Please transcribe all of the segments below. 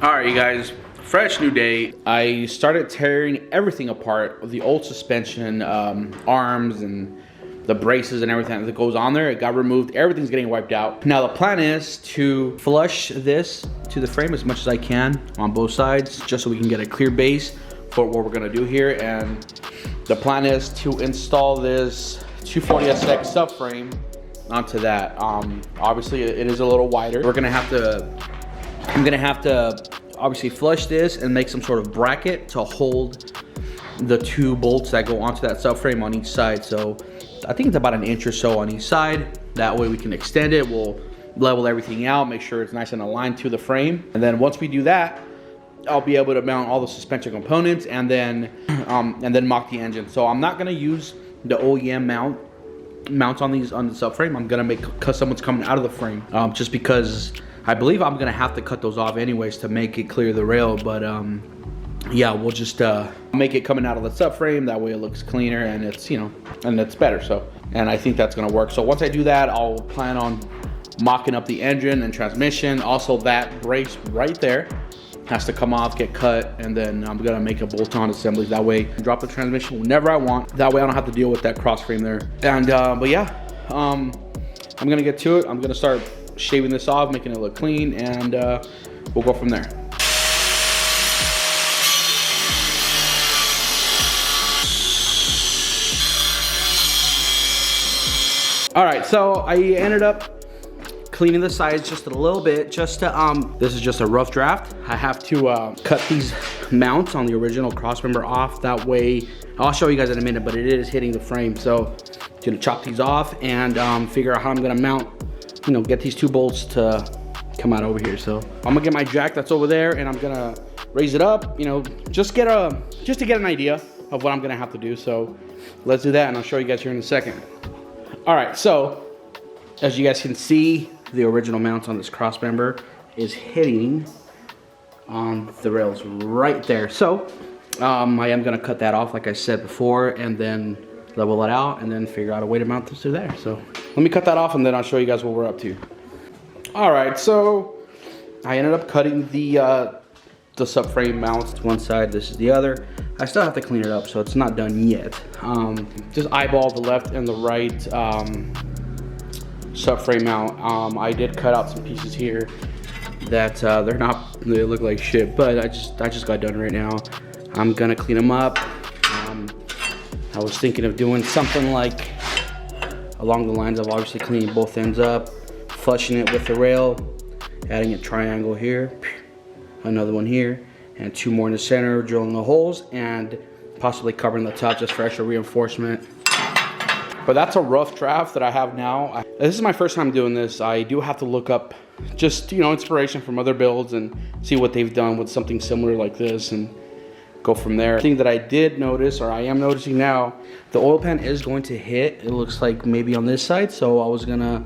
All right, you guys, fresh new day. I started tearing everything apart, the old suspension, arms and the braces and everything that goes on there. It got removed, everything's getting wiped out. Now the plan is to flush this to the frame as much as I can on both sides, just so we can get a clear base for what we're gonna do here. And the plan is to install this 240SX subframe onto that. Obviously it is a little wider. I'm gonna have to obviously flush this and make some sort of bracket to hold the two bolts that go onto that subframe on each side. So I think it's about an inch or so on each side. That way we can extend it. We'll level everything out, make sure it's nice and aligned to the frame. And then once we do that, I'll be able to mount all the suspension components and then mock the engine. So I'm not gonna use the OEM mounts on the subframe. I'm gonna make custom ones coming out of the frame, just because I believe I'm gonna have to cut those off anyways to make it clear the rail. But yeah, we'll just make it coming out of the subframe. That way it looks cleaner and it's, you know, and it's better. So, and I think that's gonna work. So once I do that, I'll plan on mocking up the engine and transmission. Also, that brace right there has to come off, get cut, and then I'm gonna make a bolt-on assembly. That way, I drop the transmission whenever I want. That way I don't have to deal with that cross frame there. And but yeah, I'm gonna get to it. I'm gonna start shaving this off, making it look clean, and we'll go from there. All right, so I ended up cleaning the sides just a little bit, just to, this is just a rough draft. I have to cut these mounts on the original crossmember off. That way, I'll show you guys in a minute, but it is hitting the frame. So I'm gonna chop these off and figure out how I'm gonna mount, you know, get these two bolts to come out over here. So I'm gonna get my jack that's over there and I'm gonna raise it up, you know, just to get an idea of what I'm gonna have to do. So let's do that and I'll show you guys here in a second. All right, so as you guys can see, the original mounts on this cross member is hitting on the rails right there. So I am gonna cut that off like I said before and then level it out and then figure out a way to mount this to there. So let me cut that off and then I'll show you guys what we're up to. All right, so I ended up cutting the subframe mounts to one side, this is the other. I still have to clean it up, so it's not done yet. Just eyeball the left and the right subframe mount. I did cut out some pieces here that they look like shit, but I just got done right now. I'm gonna clean them up. I was thinking of doing something like along the lines of obviously cleaning both ends up, flushing it with the rail, adding a triangle here, another one here, and two more in the center, drilling the holes, and possibly covering the top just for extra reinforcement. But that's a rough draft that I have now. This is my first time doing this. I do have to look up just, you know, inspiration from other builds and see what they've done with something similar like this and go from there. The thing that I did notice, or I am noticing now, the oil pan is going to hit. It looks like maybe on this side. So I was gonna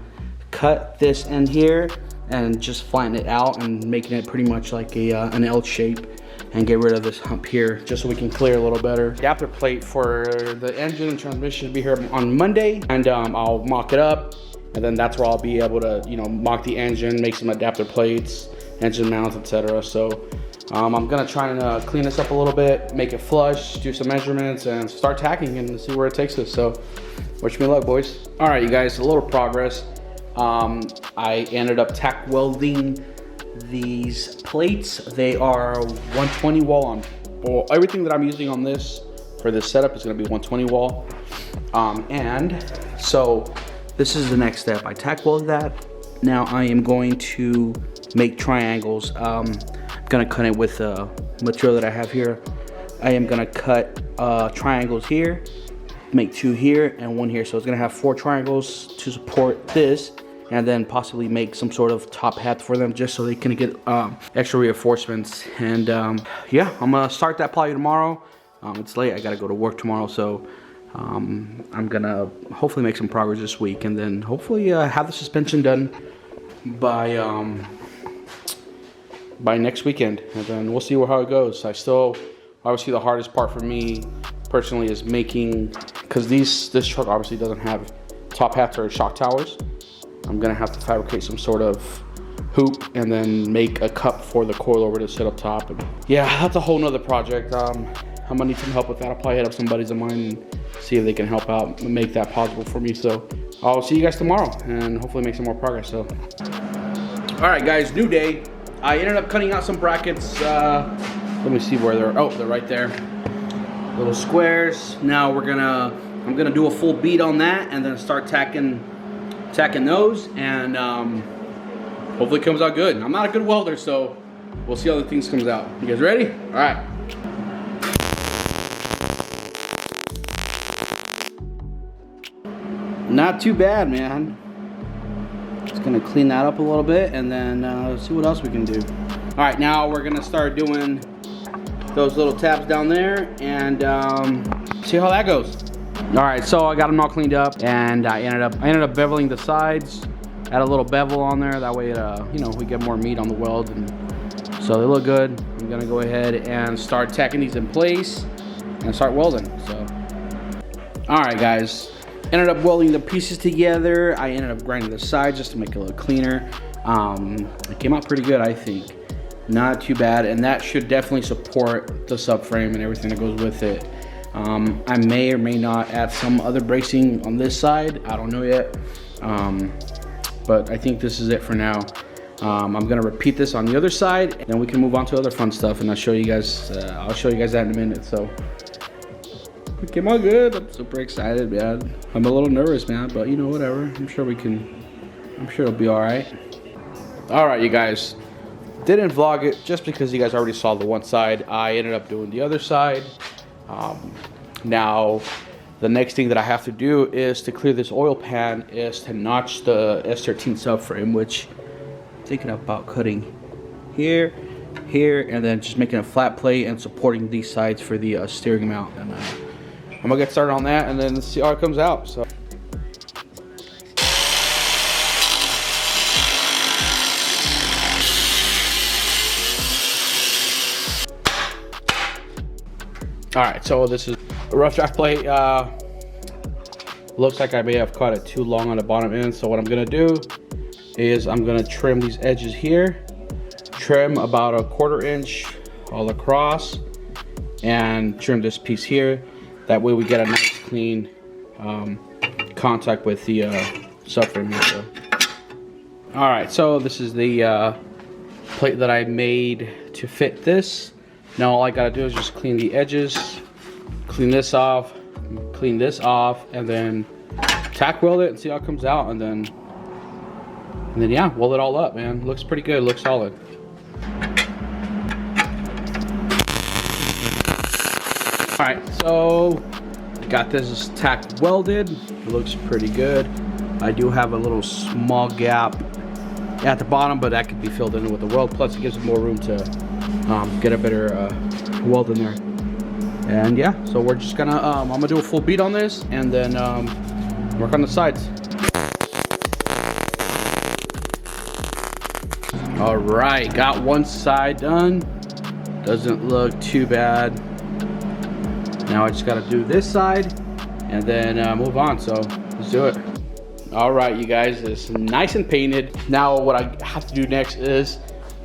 cut this end here and just flatten it out and making it pretty much like an L shape and get rid of this hump here just so we can clear a little better. Adapter plate for the engine and transmission should be here on Monday, and I'll mock it up, and then that's where I'll be able to, you know, mock the engine, make some adapter plates, engine mounts, etc. So I'm gonna try and clean this up a little bit, make it flush, do some measurements, and start tacking and see where it takes us. So wish me luck, boys. All right, you guys, a little progress. I ended up tack welding these plates. They are 120 wall on, well, everything that I'm using on this for this setup is going to be 120 wall. And so this is the next step. I tack welded that. Now I am going to make triangles. I'm going to cut it with the material that I have here. I am going to cut triangles here, make two here and one here. So it's going to have 4 triangles to support this, and then possibly make some sort of top hat for them just so they can get extra reinforcements. And yeah, I'm gonna start that probably tomorrow. It's late, I gotta go to work tomorrow, so I'm gonna hopefully make some progress this week, and then hopefully have the suspension done by next weekend, and then we'll see how it goes. Obviously the hardest part for me personally is making, because this truck obviously doesn't have top hats or shock towers. I'm gonna have to fabricate some sort of hoop and then make a cup for the coilover to sit up top. And yeah, that's a whole nother project. I'm gonna need some help with that. I'll probably hit up some buddies of mine and see if they can help out and make that possible for me. So I'll see you guys tomorrow and hopefully make some more progress. So, all right guys, new day. I ended up cutting out some brackets. Let me see where they're, oh, they're right there. Little squares. Now I'm gonna do a full bead on that and then start tacking those, and hopefully it comes out good. I'm not a good welder, so we'll see how the things comes out. You guys ready? All right. Not too bad, man. Just gonna clean that up a little bit and then see what else we can do. All right, now we're gonna start doing those little tabs down there and see how that goes. All right, so I got them all cleaned up, and I ended up beveling the sides. Add a little bevel on there, that way you know, we get more meat on the weld, and so they look good. I'm gonna go ahead and start tacking these in place and start welding. So, all right, guys. Ended up welding the pieces together. I ended up grinding the sides just to make it a little cleaner. It came out pretty good, I think. Not too bad, and that should definitely support the subframe and everything that goes with it. I may or may not add some other bracing on this side. I don't know yet, but I think this is it for now. I'm gonna repeat this on the other side, and then we can move on to other fun stuff, and I'll show you guys that in a minute. So it came out good. I'm super excited, man. I'm a little nervous, man, but you know, whatever. I'm sure it'll be all right. All right, you guys. Didn't vlog it just because you guys already saw the one side. I ended up doing the other side. Now, the next thing that I have to do is to clear this oil pan is to notch the S13 subframe, which I'm thinking about cutting here, and then just making a flat plate and supporting these sides for the steering mount. And I'm gonna get started on that and then see how it comes out. So. All right, so this is a rough draft plate. Looks like I may have cut it too long on the bottom end. So what I'm gonna do is I'm gonna trim these edges here, trim about a 1/4 inch all across, and trim this piece here. That way we get a nice clean contact with the subframe here. So. All right, so this is the plate that I made to fit this. Now all I gotta do is just clean the edges, clean this off, and then tack weld it and see how it comes out, and then yeah, weld it all up, man. Looks pretty good, looks solid. All right, so got this tack welded. It looks pretty good. I do have a little small gap at the bottom, but that could be filled in with the weld. Plus it gives it more room to get a better weld in there. And yeah, so we're just gonna I'm gonna do a full bead on this and then work on the sides. All right, got one side done. Doesn't look too bad. Now I just gotta do this side and then move on. So let's do it. All right, you guys, it's nice and painted. Now what I have to do next is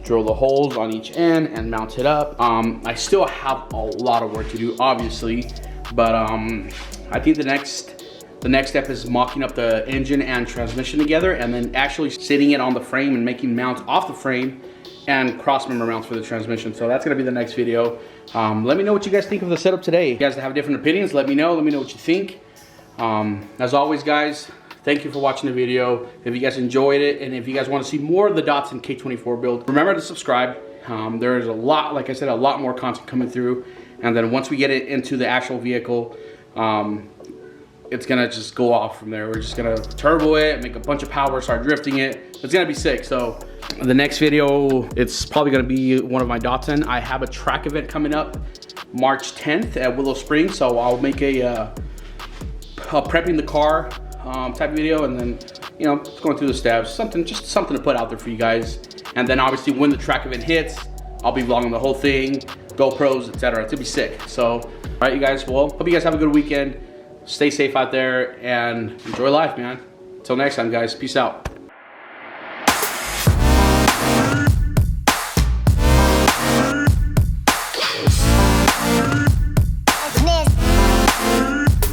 drill the holes on each end and mount it up. I still have a lot of work to do, obviously, but I think the next step is mocking up the engine and transmission together, and then actually sitting it on the frame and making mounts off the frame and cross member mounts for the transmission. So that's gonna be the next video. Let me know what you guys think of the setup today. You guys have different opinions, let me know what you think. As always, guys, thank you for watching the video. If you guys enjoyed it, and if you guys want to see more of the Datsun K24 build, remember to subscribe. There's a lot, like I said, a lot more content coming through. And then once we get it into the actual vehicle, it's gonna just go off from there. We're just gonna turbo it, make a bunch of power, start drifting it. It's gonna be sick. So the next video, it's probably gonna be one of my Datsun. I have a track event coming up March 10th at Willow Springs. So I'll make a prepping the car type video, and then, you know, going through the steps, just something to put out there for you guys. And then obviously when the track event hits, I'll be vlogging the whole thing, GoPros, etc. It's gonna be sick. So, all right, you guys, well, hope you guys have a good weekend. Stay safe out there and enjoy life, man. Until next time, guys, peace out.